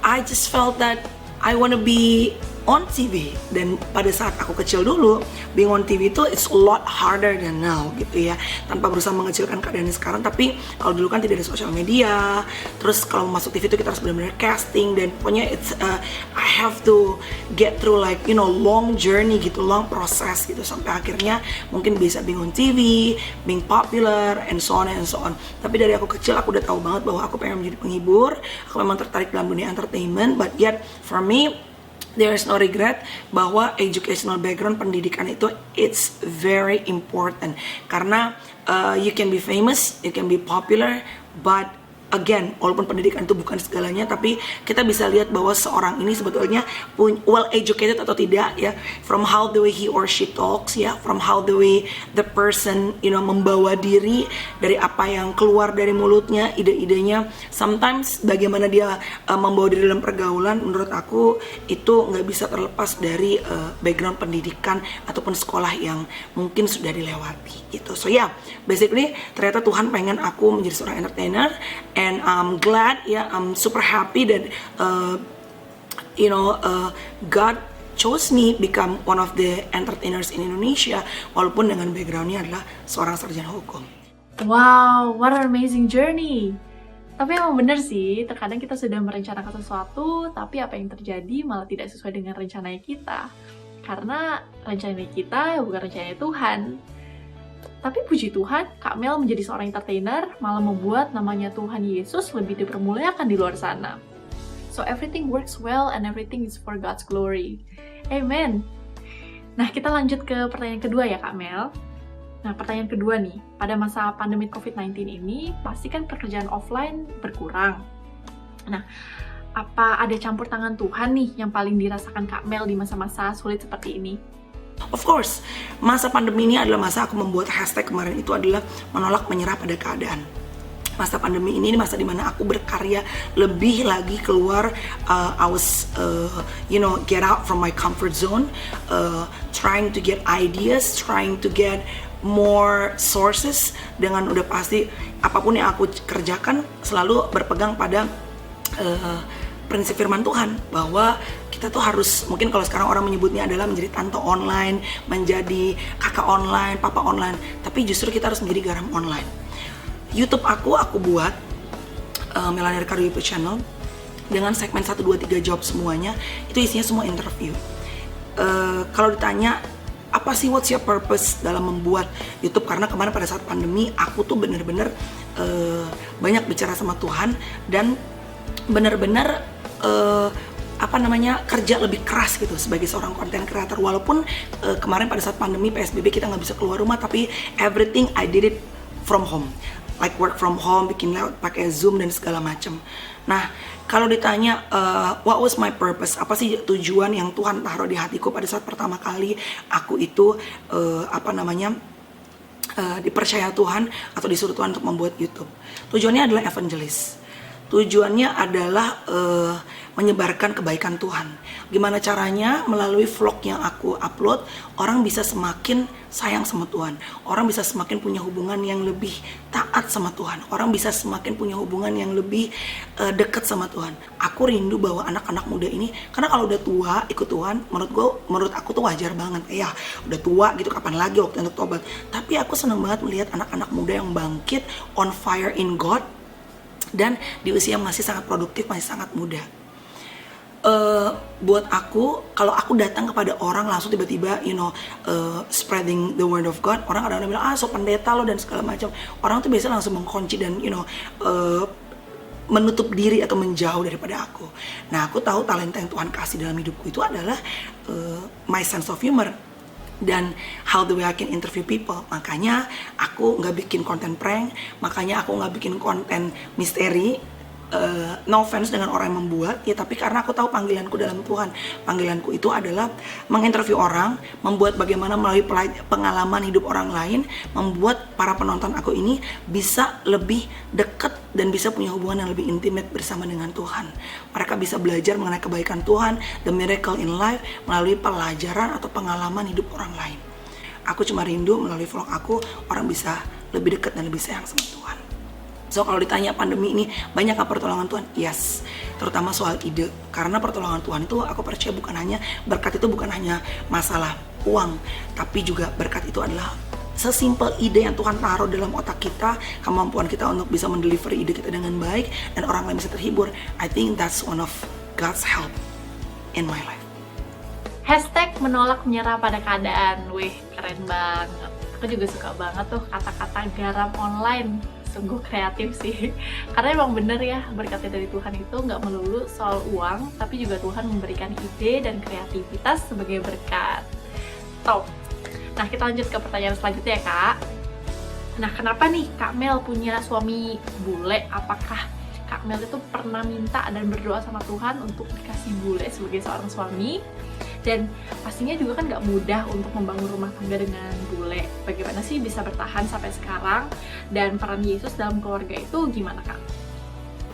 I just felt that I want to be on TV. Dan pada saat aku kecil dulu, being on TV itu it's a lot harder than now gitu ya, tanpa berusaha mengecilkan keadaan sekarang. Tapi kalau dulu kan tidak ada sosial media, terus kalau masuk TV itu kita harus benar-benar casting, dan pokoknya it's I have to get through like long journey gitu, long process gitu, sampai akhirnya mungkin bisa being on TV, being popular, and so on and so on. Tapi dari aku kecil aku udah tahu banget bahwa aku pengen menjadi penghibur, aku memang tertarik dalam dunia entertainment. But yet for me there is no regret bahwa educational background, pendidikan itu it's very important, karena you can be famous, you can be popular, but again, walaupun pendidikan itu bukan segalanya, tapi kita bisa lihat bahwa seorang ini sebetulnya well educated atau tidak ya, from how the way he or she talks ya, from how the way the person membawa diri, dari apa yang keluar dari mulutnya, ide-idenya, sometimes bagaimana dia membawa diri dalam pergaulan, menurut aku itu nggak bisa terlepas dari background pendidikan ataupun sekolah yang mungkin sudah dilewati gitu. So yeah, basically ternyata Tuhan pengen aku menjadi seorang entertainer. And I'm glad, I'm super happy that God chose me become one of the entertainers in Indonesia, walaupun dengan backgroundnya adalah seorang sarjana hukum. Wow, what an amazing journey. Tapi emang bener sih, terkadang kita sudah merencanakan sesuatu, tapi apa yang terjadi malah tidak sesuai dengan rencana kita. Karena rencana kita bukan rencana Tuhan. Tapi puji Tuhan, Kak Mel menjadi seorang entertainer malah membuat namanya Tuhan Yesus lebih dipermuliakan di luar sana. So everything works well and everything is for God's glory. Amen. Nah, kita lanjut ke pertanyaan kedua ya Kak Mel. Nah, pertanyaan kedua nih, pada masa pandemi COVID-19 ini, pasti kan pekerjaan offline berkurang. Nah, apa ada campur tangan Tuhan nih yang paling dirasakan Kak Mel di masa-masa sulit seperti ini? Of course, masa pandemi ini adalah masa aku membuat hashtag kemarin itu adalah menolak menyerah pada keadaan. Masa pandemi ini masa dimana aku berkarya lebih lagi keluar, I was get out from my comfort zone, trying to get ideas, trying to get more sources, dengan udah pasti apapun yang aku kerjakan selalu berpegang pada prinsip firman Tuhan, bahwa kita tuh harus, mungkin kalau sekarang orang menyebutnya adalah menjadi tante online, menjadi kakak online, papa online, tapi justru kita harus menjadi garam online. YouTube aku buat Melanie Ricardo YouTube channel dengan segmen 1, 2, 3 jawab semuanya, itu isinya semua interview. Kalau ditanya apa sih what's your purpose dalam membuat YouTube, karena kemarin pada saat pandemi aku tuh bener-bener banyak bicara sama Tuhan dan bener-bener kerja lebih keras gitu sebagai seorang content creator. Walaupun kemarin pada saat pandemi PSBB kita nggak bisa keluar rumah, tapi everything I did it from home, like work from home, bikin lewat pakai Zoom dan segala macam. Nah, kalau ditanya what was my purpose, apa sih tujuan yang Tuhan taruh di hatiku pada saat pertama kali aku itu dipercaya Tuhan atau disuruh Tuhan untuk membuat YouTube. Tujuannya adalah evangelis. Tujuannya adalah menyebarkan kebaikan Tuhan. Gimana caranya? Melalui vlog yang aku upload, orang bisa semakin sayang sama Tuhan. Orang bisa semakin punya hubungan yang lebih taat sama Tuhan. Orang bisa semakin punya hubungan yang lebih dekat sama Tuhan. Aku rindu bahwa anak-anak muda ini, karena kalau udah tua ikut Tuhan, menurut aku tuh wajar banget. Ya, udah tua gitu, kapan lagi waktu untuk tobat. Tapi aku senang banget melihat anak-anak muda yang bangkit, on fire in God, dan di usia masih sangat produktif, masih sangat muda. Buat aku, kalau aku datang kepada orang langsung tiba-tiba spreading the word of God, orang kadang-kadang bilang so pendeta lo dan segala macam. Orang tuh biasanya langsung mengkunci dan menutup diri atau menjauh daripada aku. Nah, aku tahu talenta yang Tuhan kasih dalam hidupku itu adalah my sense of humor dan how the way I can interview people. Makanya aku nggak bikin konten prank, makanya aku nggak bikin konten misteri. No offense dengan orang yang membuat, ya tapi karena aku tahu panggilanku dalam Tuhan. Panggilanku itu adalah menginterview orang, membuat bagaimana melalui pengalaman hidup orang lain, membuat para penonton aku ini bisa lebih dekat dan bisa punya hubungan yang lebih intimate bersama dengan Tuhan. Mereka bisa belajar mengenai kebaikan Tuhan, the miracle in life, melalui pelajaran atau pengalaman hidup orang lain. Aku cuma rindu melalui vlog aku, orang bisa lebih dekat dan lebih sayang sama Tuhan. So kalau ditanya pandemi ini banyak gak pertolongan Tuhan? Yes, terutama soal ide. Karena pertolongan Tuhan itu aku percaya bukan hanya, berkat itu bukan hanya masalah uang, tapi juga berkat itu adalah sesimpel ide yang Tuhan taruh dalam otak kita, kemampuan kita untuk bisa mendeliver ide kita dengan baik dan orang lain bisa terhibur. I think that's one of God's help in my life. Hashtag menolak menyerah pada keadaan. Wih, keren banget. Aku juga suka banget tuh kata-kata garam online. Sungguh kreatif sih. Karena emang bener ya, berkatnya dari Tuhan itu nggak melulu soal uang, tapi juga Tuhan memberikan ide dan kreativitas sebagai berkat. Top. Nah, kita lanjut ke pertanyaan selanjutnya ya, Kak. Nah, kenapa nih Kak Mel punya suami bule? Apakah Kak Mel itu pernah minta dan berdoa sama Tuhan untuk dikasih bule sebagai seorang suami. Dan pastinya juga kan gak mudah untuk membangun rumah tangga dengan bule. Bagaimana sih bisa bertahan sampai sekarang? Dan peran Yesus dalam keluarga itu gimana, Kak?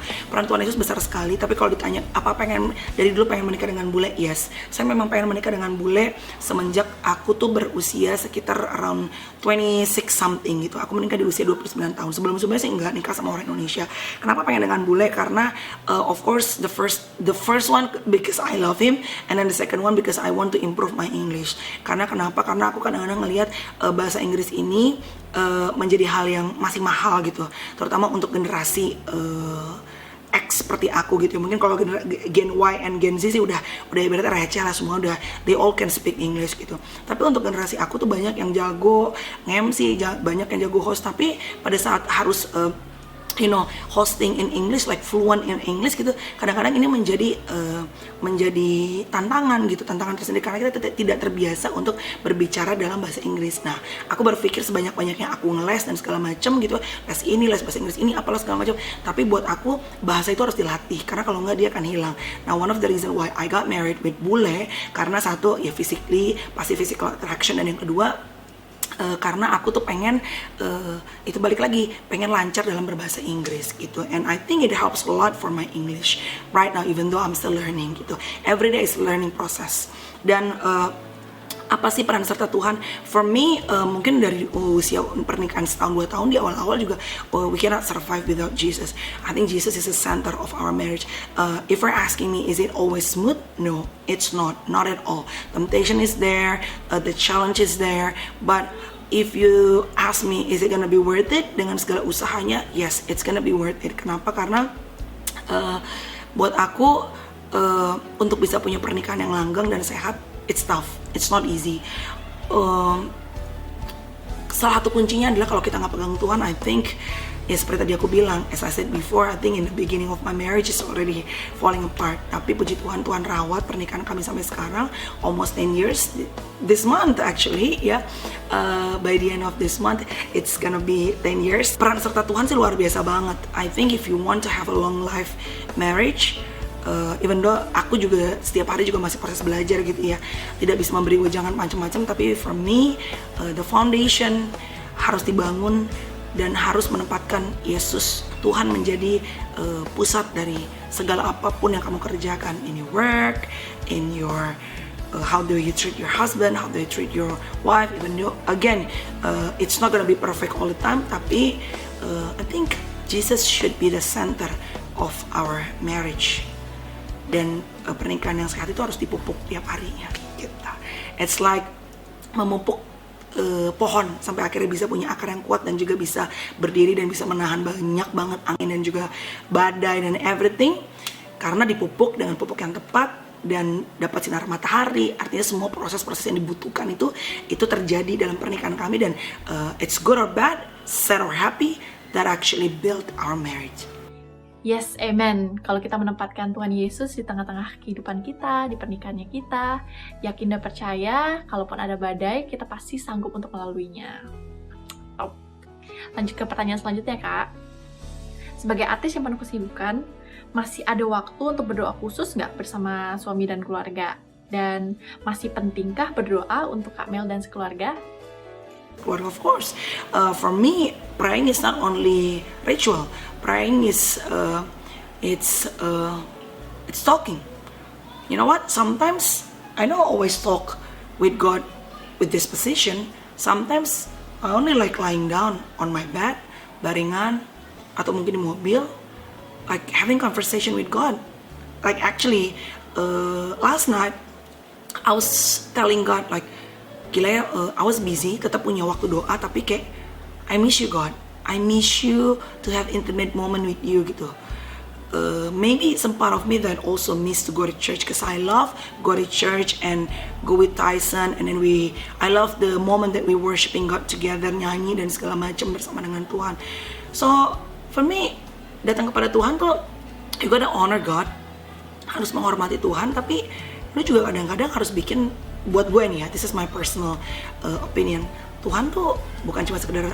Peran Tuhan Yesus besar sekali, tapi kalau ditanya apa pengen dari dulu pengen menikah dengan bule, yes, saya memang pengen menikah dengan bule semenjak aku tuh berusia sekitar around 26 something gitu. Aku menikah di usia 29 tahun. Sebelumnya sih enggak nikah sama orang Indonesia. Kenapa pengen dengan bule? Karena of course the first one because I love him, and then the second one because I want to improve my English. Karena kenapa? Karena aku kadang-kadang ngelihat bahasa Inggris ini menjadi hal yang masih mahal gitu, terutama untuk generasi X seperti aku gitu. Mungkin kalau Gen Y and Gen Z sih udah ibaratnya receh lah, semua udah they all can speak English gitu. Tapi untuk generasi aku tuh banyak yang jago nge-MC, banyak yang jago host, tapi pada saat harus hosting in English, like fluent in English gitu, kadang-kadang ini menjadi tantangan gitu, tantangan tersendiri karena kita tidak terbiasa untuk berbicara dalam bahasa Inggris. Nah, aku berpikir sebanyak-banyaknya aku ngeles dan segala macam gitu, les bahasa Inggris ini, apalah segala macam. Tapi buat aku bahasa itu harus dilatih karena kalau nggak dia akan hilang. Nah, one of the reason why I got married with bule karena satu ya physically, pasti physical attraction, dan yang kedua karena aku tuh pengen itu balik lagi pengen lancar dalam berbahasa Inggris gitu, and I think it helps a lot for my English right now even though I'm still learning gitu. Every day is learning process. Dan apa sih peran serta Tuhan? For me, mungkin dari usia pernikahan setahun 2 tahun di awal-awal juga we cannot survive without Jesus. I think Jesus is the center of our marriage. If you're asking me, is it always smooth? No, it's not at all. Temptation is there, the challenge is there, but if you ask me, is it gonna be worth it? Dengan segala usahanya, yes, it's gonna be worth it. Kenapa? Karena buat aku untuk bisa punya pernikahan yang langgeng dan sehat, it's tough, it's not easy. Salah satu kuncinya adalah kalau kita nggak pegang Tuhan, I think ya seperti tadi aku bilang, as I said before, I think in the beginning of my marriage is already falling apart. Tapi puji Tuhan, Tuhan rawat pernikahan kami sampai sekarang, almost 10 years. This month actually, ya, by the end of this month, it's gonna be 10 years. Peran serta Tuhan sih luar biasa banget. I think if you want to have a long life marriage, even though aku juga setiap hari juga masih proses belajar gitu ya, tidak bisa memberi wejangan macam-macam, tapi for me the foundation harus dibangun dan harus menempatkan Yesus Tuhan menjadi pusat dari segala apapun yang kamu kerjakan, in your work, in your how do you treat your husband, how do you treat your wife, even though again it's not gonna be perfect all the time, tapi I think Jesus should be the center of our marriage. Dan pernikahan yang sehat itu harus dipupuk tiap harinya gitu. It's like memupuk pohon sampai akhirnya bisa punya akar yang kuat dan juga bisa berdiri dan bisa menahan banyak banget angin dan juga badai dan everything, karena dipupuk dengan pupuk yang tepat dan dapat sinar matahari. Artinya semua proses-proses yang dibutuhkan itu terjadi dalam pernikahan kami, dan it's good or bad, sad or happy, that actually built our marriage. Yes, amen. Kalau kita menempatkan Tuhan Yesus di tengah-tengah kehidupan kita, di pernikahannya kita, yakin dan percaya, kalaupun ada badai, kita pasti sanggup untuk melaluinya. Oh. Lanjut ke pertanyaan selanjutnya, Kak. Sebagai artis yang penuh kesibukan, masih ada waktu untuk berdoa khusus nggak bersama suami dan keluarga? Dan masih pentingkah berdoa untuk Kak Mel dan sekeluarga? Well, of course, for me, praying is not only ritual. Praying is it's talking. You know what? Sometimes I don't always talk with God with this position. Sometimes I only like lying down on my bed, baringan, atau mungkin di mobil, like having conversation with God. Like actually, last night I was telling God like, gila ya, I was busy, tetap punya waktu doa, tapi kayak I miss you God, I miss you to have intimate moment with you gitu. Maybe some part of me that also miss to go to church, because I love go to church and go with Tyson, and then I love the moment that we worshiping God together, nyanyi dan segala macam bersama dengan Tuhan. So for me, datang kepada Tuhan tuh you gotta honor God, harus menghormati Tuhan, tapi lu juga kadang-kadang harus bikin, buat gue nih ya, this is my personal opinion, Tuhan tuh bukan cuma sekedar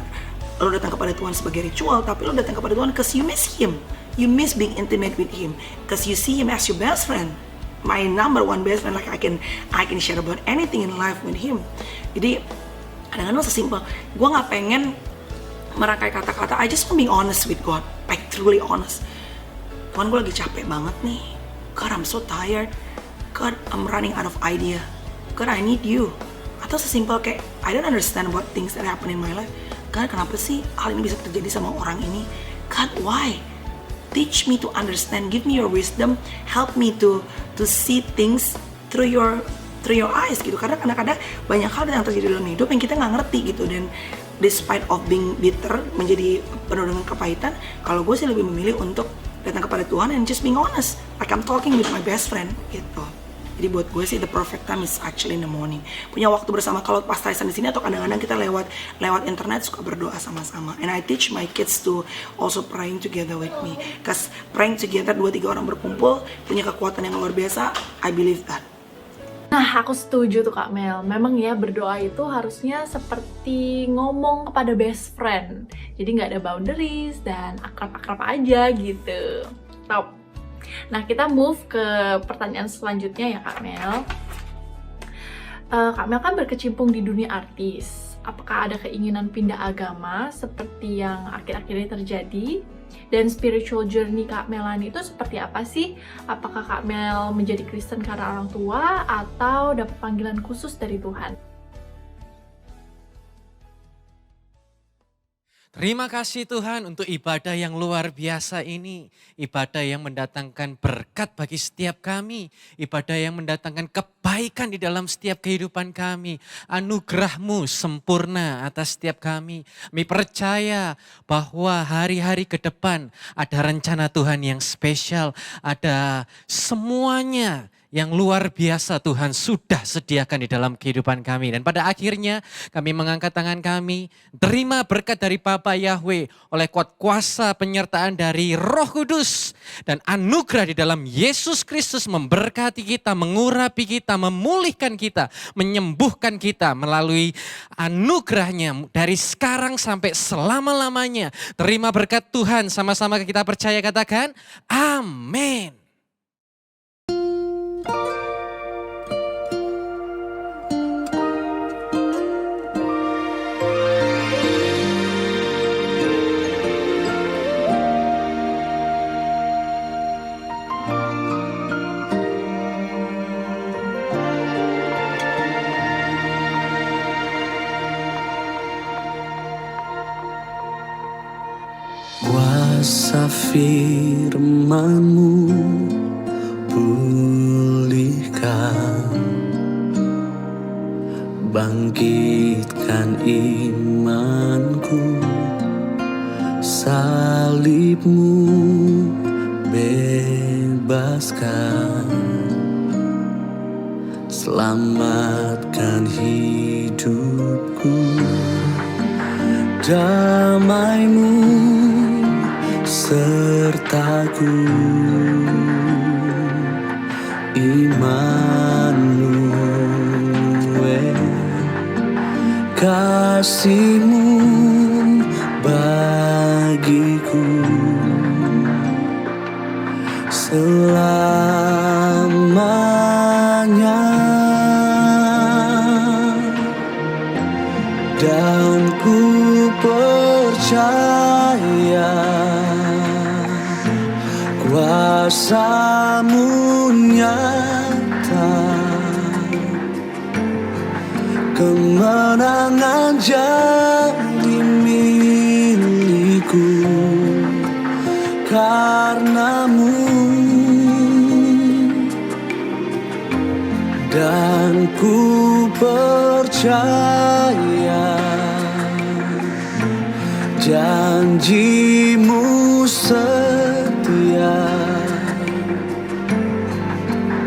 lo datang kepada Tuhan sebagai ritual, tapi lo datang kepada Tuhan because you miss Him. You miss being intimate with Him because you see Him as your best friend. My number one best friend, like I can share about anything in life with Him. Jadi kadang-kadang sesimpel, gue nggak pengen merangkai kata-kata. I just want being honest with God, like truly honest. Tuhan, gue lagi capek banget nih. God, I'm so tired. God, I'm running out of idea. God, I need you. Atau sesimpel kayak I don't understand what things that happen in my life. God, kenapa sih hal ini bisa terjadi sama orang ini? God, why? Teach me to understand, give me your wisdom, help me to see things through your eyes gitu. Karena kadang-kadang banyak hal yang terjadi dalam hidup yang kita nggak ngerti gitu. Dan despite of being bitter, menjadi penuh dengan kepahitan, kalau gue sih lebih memilih untuk datang kepada Tuhan and just being honest, like I'm talking with my best friend gitu. Jadi buat gue sih the perfect time is actually in the morning. Punya waktu bersama, kalau pas Tyson di sini atau kadang-kadang kita lewat internet suka berdoa sama-sama. And I teach my kids to also praying together with me. Cause praying together 2-3 orang berkumpul punya kekuatan yang luar biasa. I believe that. Nah, aku setuju tuh Kak Mel. Memang ya berdoa itu harusnya seperti ngomong kepada best friend. Jadi nggak ada boundaries dan akrab-akrab aja gitu. Top. Nah, kita move ke pertanyaan selanjutnya ya Kak Mel. Kak Mel kan berkecimpung di dunia artis. Apakah ada keinginan pindah agama seperti yang akhir-akhir ini terjadi? Dan spiritual journey Kak Melani itu seperti apa sih? Apakah Kak Mel menjadi Kristen karena orang tua atau dapat panggilan khusus dari Tuhan? Terima kasih Tuhan untuk ibadah yang luar biasa ini. Ibadah yang mendatangkan berkat bagi setiap kami. Ibadah yang mendatangkan kebaikan di dalam setiap kehidupan kami. Anugerah-Mu sempurna atas setiap kami. Kami percaya bahwa hari-hari ke depan ada rencana Tuhan yang spesial. Ada semuanya yang luar biasa Tuhan sudah sediakan di dalam kehidupan kami. Dan pada akhirnya kami mengangkat tangan kami, terima berkat dari Bapa Yahweh oleh kuasa penyertaan dari Roh Kudus. Dan anugerah di dalam Yesus Kristus memberkati kita, mengurapi kita, memulihkan kita, menyembuhkan kita melalui anugerahnya dari sekarang sampai selama-lamanya. Terima berkat Tuhan, sama-sama kita percaya, katakan amin. Kuasa firman-Mu pulihkan, bangkitkan imanku, salib-Mu bebaskan, selamatkan hidupku, damai-Mu sertaku, Immanuel, kasih-Mu bagiku selamanya, dan ku percaya kuasa-Mu nyata, kemenangan jadi milikku karena-Mu, dan ku percaya janji-Mu setia,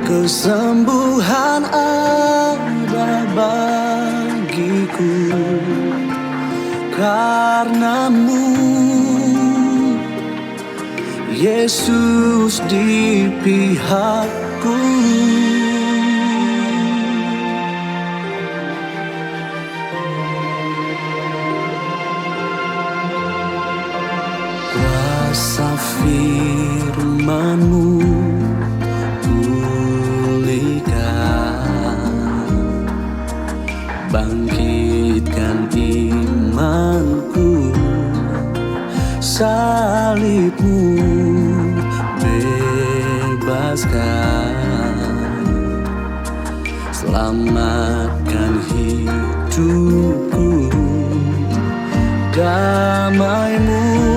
kesembuhan ada bagiku karena-Mu, Yesus di pihakku. firman-Mu, pulihkan, bangkitkan imanku, salib-Mu bebaskan, selamatkan hidupku, damai-Mu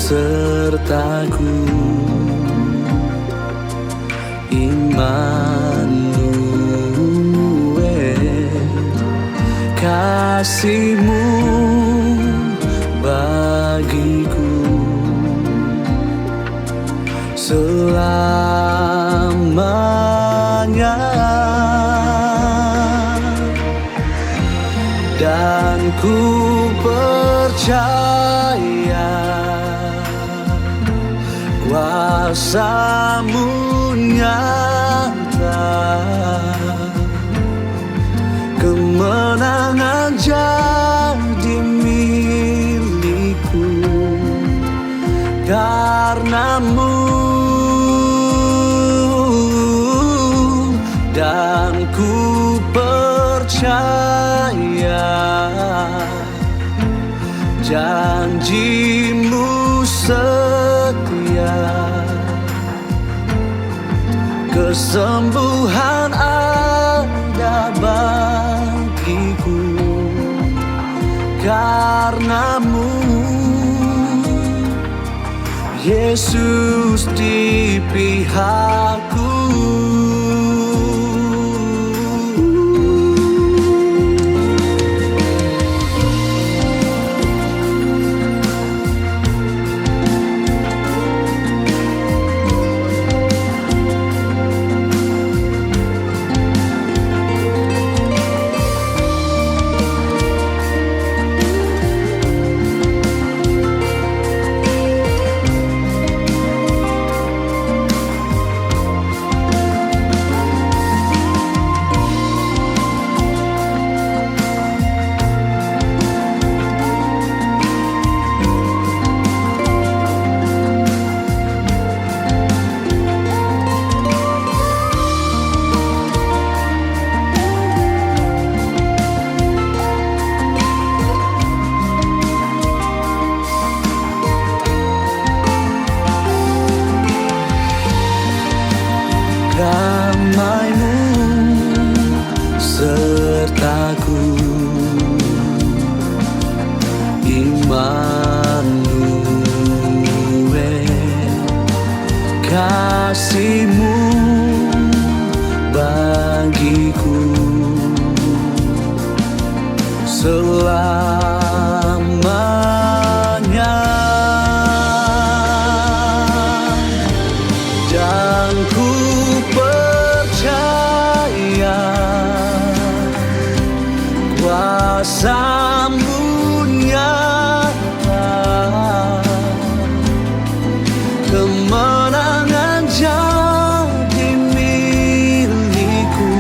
sertaku, Immanuel, kasih-Mu bagiku, selamanya. Dan ku percaya kuasa-Mu nyata, kemenangan jadi milikku karena-Mu, dan ku percaya janji-Mu setia, kesembuhan ada bagiku karena-Mu, Yesus di pihakku. Damai-Mu sertaku, Immanuel, kasih-Mu bagiku, selamanya. Dan ku percaya kuasa-Mu nyata, kemenangan jadi milikku